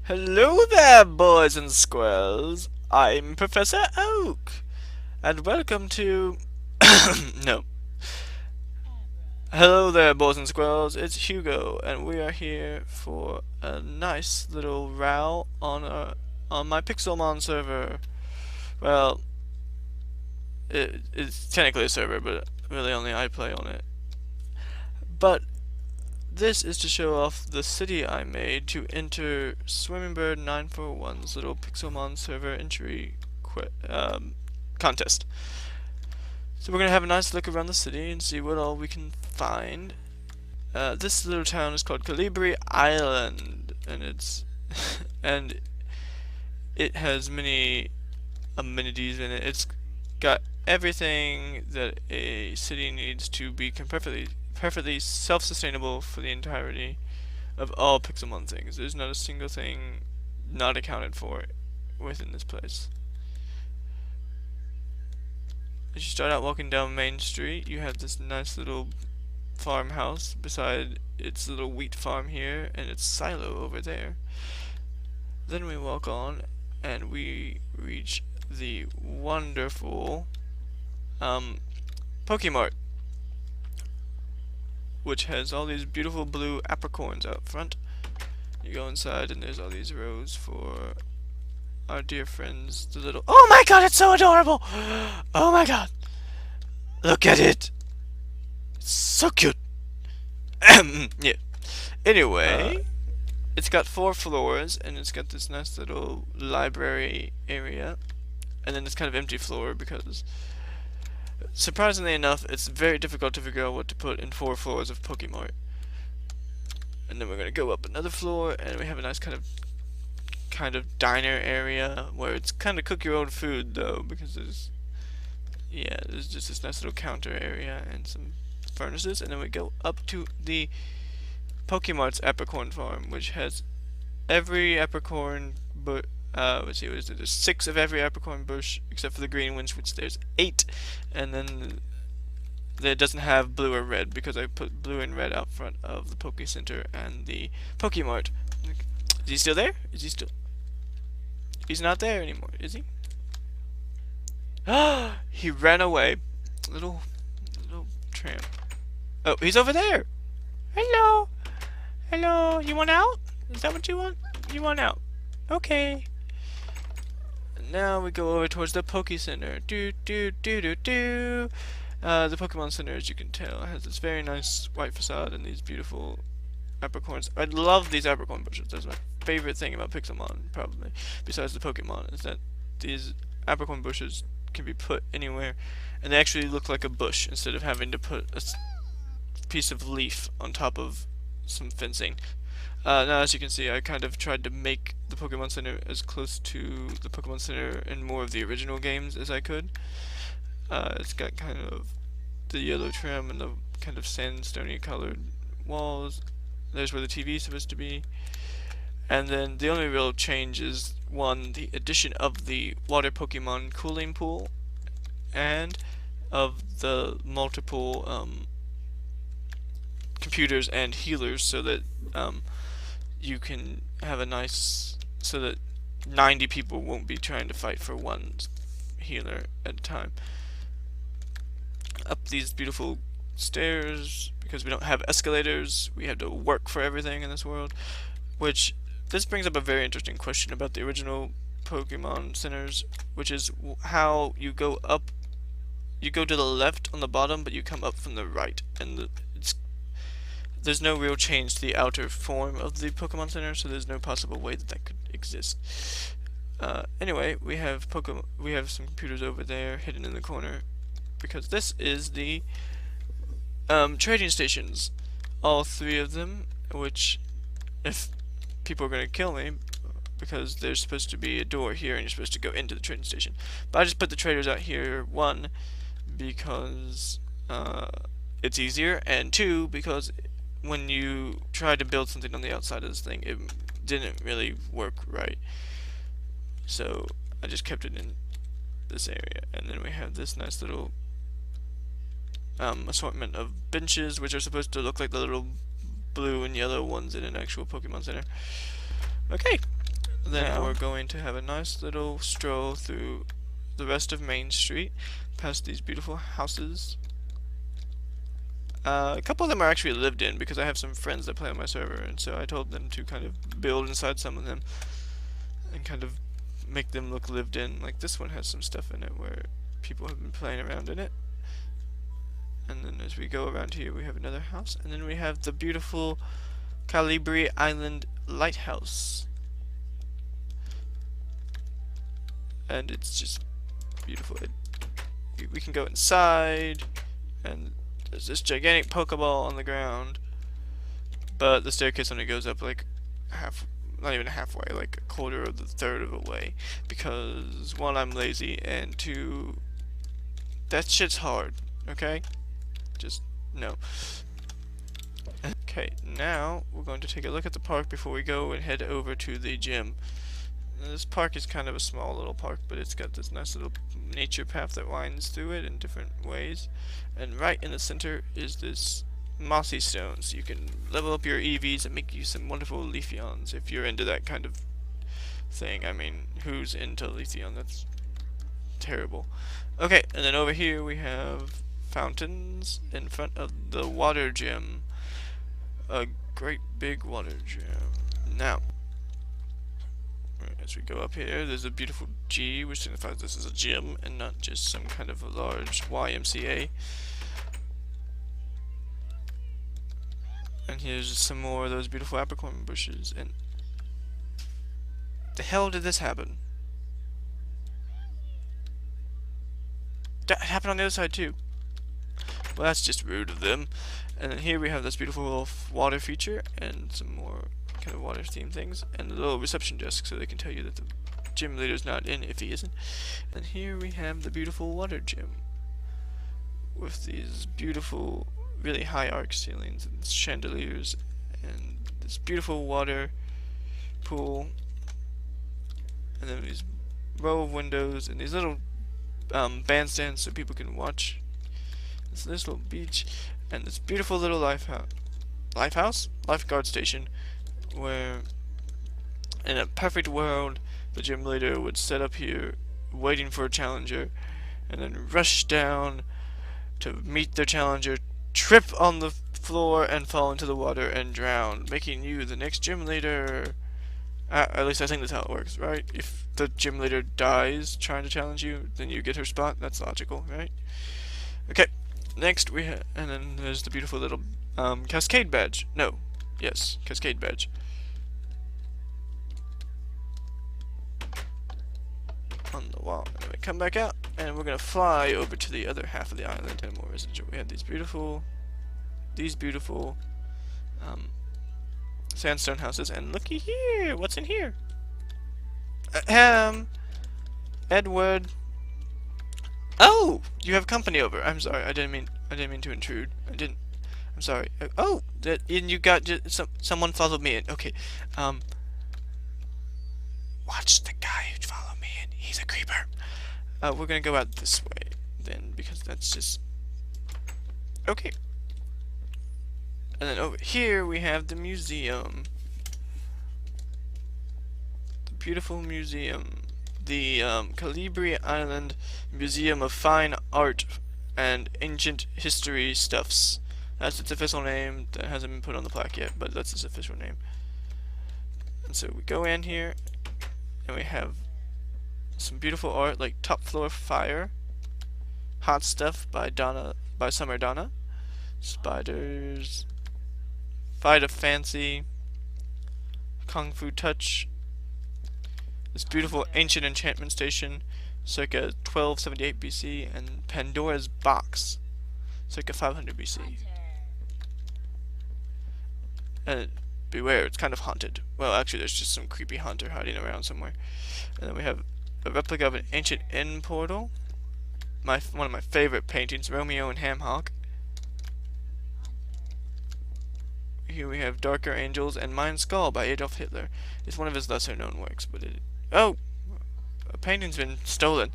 Hello there, boys and squirrels. I'm Professor Oak, and welcome to. No. Hello there, boys and squirrels. It's Hugo, and we are here for a nice little row on my Pixelmon server. Well, it's technically a server, but really only I play on it. But this is to show off the city I made to enter Swimming Bird 941's little Pixelmon server entry contest. So we're gonna have a nice look around the city and see what all we can find. This little town is called Calibri Island, and it's and it has many amenities in it. It's got everything that a city needs to be perfectly self-sustainable for the entirety of all Pixelmon things. There's not a single thing not accounted for within this place. As you start out walking down Main Street, you have this nice little farmhouse beside its little wheat farm here and its silo over there. Then we walk on and we reach the wonderful Pokemart, which has all these beautiful blue apricorns out front. You go inside and there's all these rows for our dear friends, the little. Oh my god, it's so adorable! Oh my god! Look at it! It's so cute! Yeah. Anyway, it's got 4 floors and it's got this nice little library area. And then this kind of empty floor because, surprisingly enough, it's very difficult to figure out what to put in 4 floors of Pokemart. And then we're gonna go up another floor and we have a nice kind of diner area where it's kind of cook your own food though, because there's just this nice little counter area and some furnaces. And then we go up to the Pokemart's apricorn farm, which has every apricorn but let's see, what is it? There's 6 of every apricorn bush except for the green ones, which there's 8. And then it doesn't have blue or red because I put blue and red out front of the Poke Center and the Pokemart. Is he still there? Is he still? He's not there anymore, is he? Ah, he ran away. Little tramp. Oh, he's over there. Hello. Hello. You want out? Is that what you want? You want out? Okay. Now we go over towards the Poke Center. The Pokemon Center, as you can tell, has this very nice white facade and these beautiful apricorns. I love these apricorn bushes. That's my favorite thing about Pixelmon, probably, besides the Pokemon, is that these apricorn bushes can be put anywhere, and they actually look like a bush instead of having to put a piece of leaf on top of some fencing. Now, as you can see, I kind of tried to make the Pokemon Center as close to the Pokemon Center in more of the original games as I could. It's got kind of the yellow trim and the kind of sandstone-y colored walls. There's where the TV is supposed to be. And then the only real change is, one, the addition of the water Pokemon cooling pool, and of the multiple computers and healers, so that you can have a nice, so that 90 people won't be trying to fight for one healer at a time. Up these beautiful stairs, because we don't have escalators, we have to work for everything in this world, which this brings up a very interesting question about the original Pokemon centers, which is how you go up. You go to the left on the bottom, but you come up from the right, and there's no real change to the outer form of the Pokemon Center, so there's no possible way that could exist. Anyway, we have some computers over there hidden in the corner, because this is the trading stations, all 3 of them, which, if people are going to kill me, because there's supposed to be a door here and you're supposed to go into the trading station. But I just put the traders out here, 1, because it's easier, and 2, because when you try to build something on the outside of this thing, it didn't really work right. So I just kept it in this area. And then we have this nice little assortment of benches, which are supposed to look like the little blue and yellow ones in an actual Pokemon Center. Okay, Then Now, we're going to have a nice little stroll through the rest of Main Street, past these beautiful houses. A couple of them are actually lived in because I have some friends that play on my server, and so I told them to kind of build inside some of them and kind of make them look lived in. Like this one has some stuff in it where people have been playing around in it. And then as we go around here, we have another house, and then we have the beautiful Calibri Island Lighthouse. And it's just beautiful. We can go inside, and there's this gigantic Pokeball on the ground, but the staircase only goes up like not even halfway, like a quarter of the third of the way, because one, I'm lazy, and two, that shit's hard, okay? Just, no. Okay, now we're going to take a look at the park before we go and head over to the gym. This park is kind of a small little park, but it's got this nice little nature path that winds through it in different ways. And right in the center is this mossy stone, so you can level up your EVs and make you some wonderful Leafeons if you're into that kind of thing. I mean, who's into Leafeon? That's terrible. Okay, and then over here we have fountains in front of the water gym. A great big water gym. Now, as we go up here, there's a beautiful G, which signifies this is a gym and not just some kind of a large YMCA. And here's some more of those beautiful apricorn bushes. And the hell did this happen? That happened on the other side too. Well, that's just rude of them. And then here we have this beautiful little water feature and some more kind of water themed things, and a little reception desk so they can tell you that the gym leader's not in if he isn't. And here we have the beautiful water gym with these beautiful, really high arc ceilings and chandeliers and this beautiful water pool, and then these row of windows and these little bandstands so people can watch this little beach, and this beautiful little lifeguard station, where in a perfect world the gym leader would set up here waiting for a challenger and then rush down to meet their challenger, trip on the floor and fall into the water and drown, making you the next gym leader. At least I think that's how it works, right? If the gym leader dies trying to challenge you, then you get her spot. That's logical, right? Okay, next we have, and then there's the beautiful little cascade badge. No, yes, cascade badge. On the wall. And then we come back out, and we're gonna fly over to the other half of the island and more residential. We have these beautiful sandstone houses, and looky here, what's in here? Edward. Oh, you have company over. I'm sorry. I didn't mean to intrude. I'm sorry. Oh, and you got someone followed me in. Okay. Watch the guy who followed me in. He's a creeper. We're gonna go out this way then, because that's just okay. And then over here we have the museum. The beautiful museum. The Calibri Island Museum of Fine Art and Ancient History Stuffs. That's its official name. That hasn't been put on the plaque yet, but that's its official name. And so we go in here, and we have some beautiful art like Top Floor Fire, Hot Stuff by Summer Donna, Spiders, Fight of Fancy, Kung Fu Touch, this beautiful ancient enchantment station, circa 1278 BC, and Pandora's Box, circa 500 BC. And beware, it's kind of haunted. Well, actually, there's just some creepy hunter hiding around somewhere. And then we have a replica of an ancient inn portal. One of my favorite paintings, Romeo and Hamhock. Here we have Darker Angels and Mein Skull by Adolf Hitler. It's one of his lesser known works, but oh! A painting's been stolen.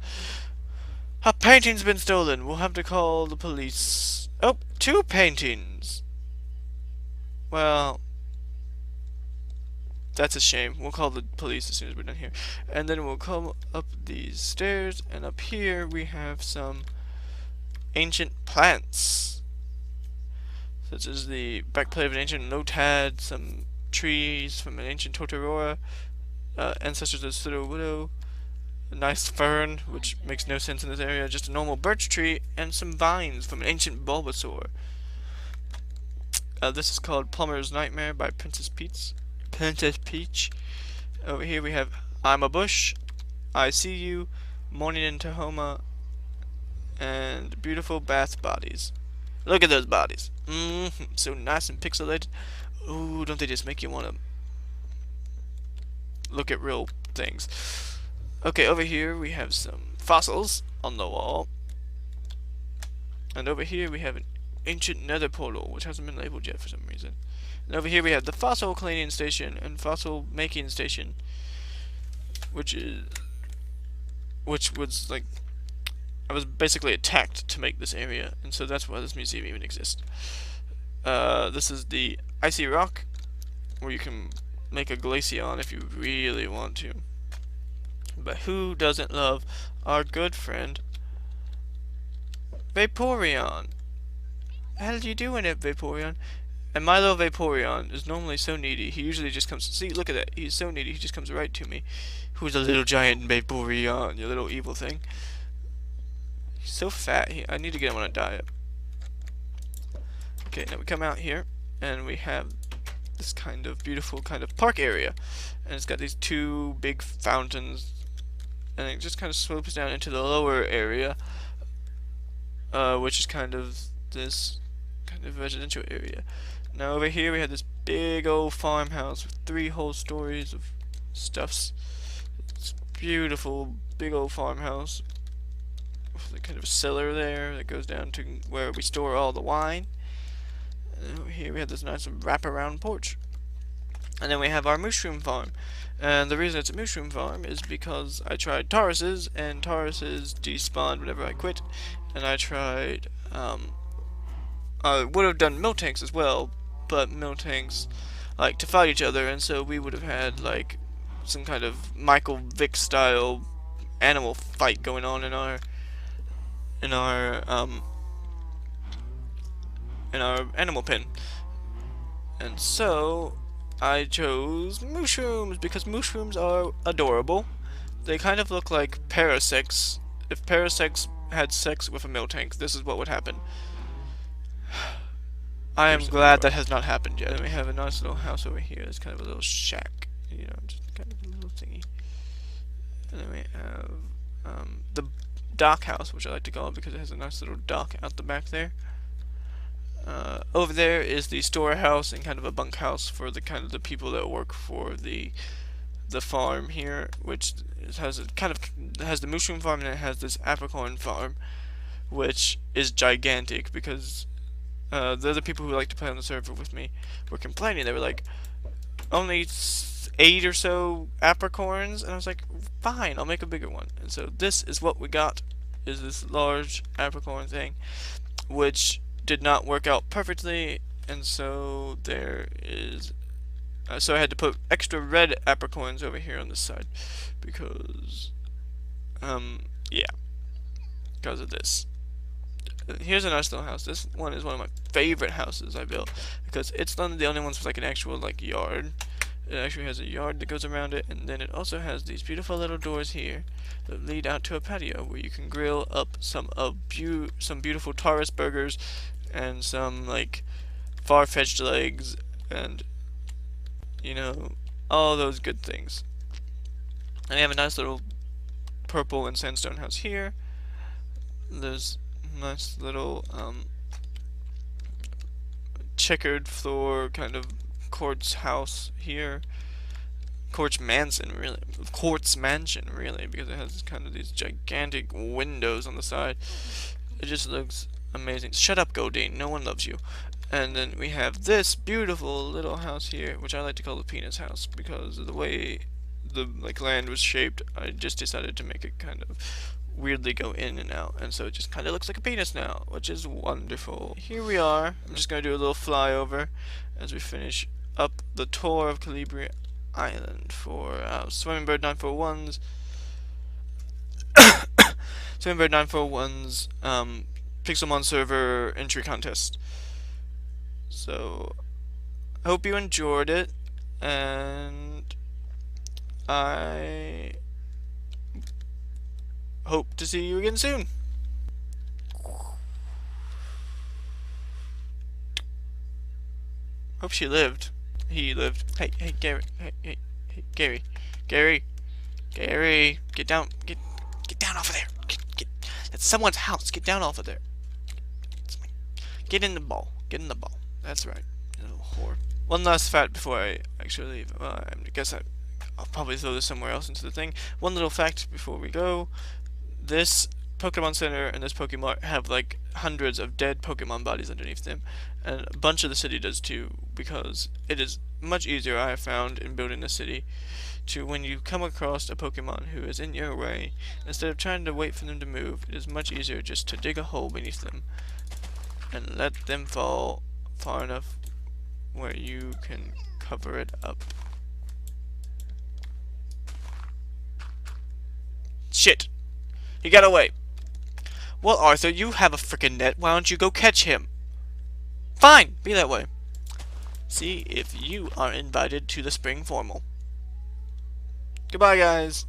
A painting's been stolen! We'll have to call the police. Oh, 2 paintings! Well, That's a shame. We'll call the police as soon as we're done here. And then we'll come up these stairs, and up here we have some ancient plants, such as the backplate of an ancient notad, some trees from an ancient Totoroa, ancestors of Pseudo Widow, a nice fern, which makes no sense in this area, just a normal birch tree, and some vines from an ancient Bulbasaur. This is called Plumber's Nightmare by Princess Peach. Over here we have I'm a Bush, I See You, Morning in Tahoma, and beautiful bath bodies. Look at those bodies. So nice and pixelated. Ooh, don't they just make you want to look at real things. Okay, over here we have some fossils on the wall. And over here we have an ancient nether portal, which hasn't been labeled yet for some reason. And over here we have the fossil cleaning station and fossil making station, which was like, I was basically attacked to make this area, and so that's why this museum even exists. This is the icy rock, where you can make a glaceon if you really want to. But who doesn't love our good friend Vaporeon? How are you doing it, Vaporeon? And my little Vaporeon is normally so needy. He usually just comes. See, look at that. He's so needy. He just comes right to me. Who's a little giant Vaporeon? You little evil thing. He's so fat. I need to get him on a diet. Okay, now we come out here, and we have this kind of beautiful kind of park area, and it's got these two big fountains, and it just kind of slopes down into the lower area, which is kind of this kind of residential area. Now over here we have this big old farmhouse with 3 whole stories of stuffs. It's beautiful, big old farmhouse with a kind of a cellar there that goes down to where we store all the wine. And over here we have this nice wraparound porch. And then we have our mushroom farm. And the reason it's a mushroom farm is because I tried Tauruses, and Tauruses despawned whenever I quit. And I tried, I would have done Miltanks as well, but Miltanks like to fight each other, and so we would have had like some kind of Michael Vick style animal fight going on in our animal pen. And so I chose mushrooms because mushrooms are adorable. They kind of look like parasects. If parasects had sex with a Miltank, this is what would happen. I am glad that has not happened yet. And we have a nice little house over here. It's kind of a little shack, you know, just kind of a little thingy. And then we have the dock house, which I like to call it because it has a nice little dock out the back there. Over there is the storehouse and kind of a bunkhouse for the kind of the people that work for the farm here, which has a kind of has the mushroom farm, and it has this apricorn farm, which is gigantic because the other people who like to play on the server with me were complaining. They were like, only 8 or so apricorns, and I was like, fine, I'll make a bigger one. And so this is what we got, is this large apricorn thing, which did not work out perfectly, and so there is so I had to put extra red apricorns over here on this side because yeah, because of this. Here's a nice little house. This one is one of my favorite houses I built because it's one of the only ones with like an actual like yard. It actually has a yard that goes around it, and then it also has these beautiful little doors here that lead out to a patio where you can grill up some beautiful Taurus burgers and some like far-fetched legs and, you know, all those good things. And we have a nice little purple and sandstone house here. There's nice little checkered floor kind of quartz house here. Quartz mansion really, because it has kind of these gigantic windows on the side. It just looks amazing. Shut up, Godine, no one loves you. And then we have this beautiful little house here, which I like to call the penis house because of the way the like land was shaped. I just decided to make it kind of weirdly go in and out, and so it just kind of looks like a penis now, which is wonderful. Here we are. I'm just going to do a little flyover as we finish up the tour of Calibri. island for Swimming Bird 941's Swimming Bird 941's Pixelmon server entry contest. So I hope you enjoyed it, and I hope to see you again soon. Hope she lived. He lived. Hey, Gary. Hey, Gary. Gary, get down. Get down off of there. That's someone's house. Get down off of there. Get in the ball. Get in the ball. That's right. You little whore. One last fact before I actually leave. I guess I'll probably throw this somewhere else into the thing. One little fact before we go. This Pokemon Center and this Pokemon have like hundreds of dead Pokemon bodies underneath them, and a bunch of the city does too, because it is much easier, I have found, in building the city, to when you come across a Pokemon who is in your way, instead of trying to wait for them to move, it is much easier just to dig a hole beneath them and let them fall far enough where you can cover it up. Shit! He got away. Well, Arthur, you have a frickin' net. Why don't you go catch him? Fine, be that way. See if you are invited to the spring formal. Goodbye, guys.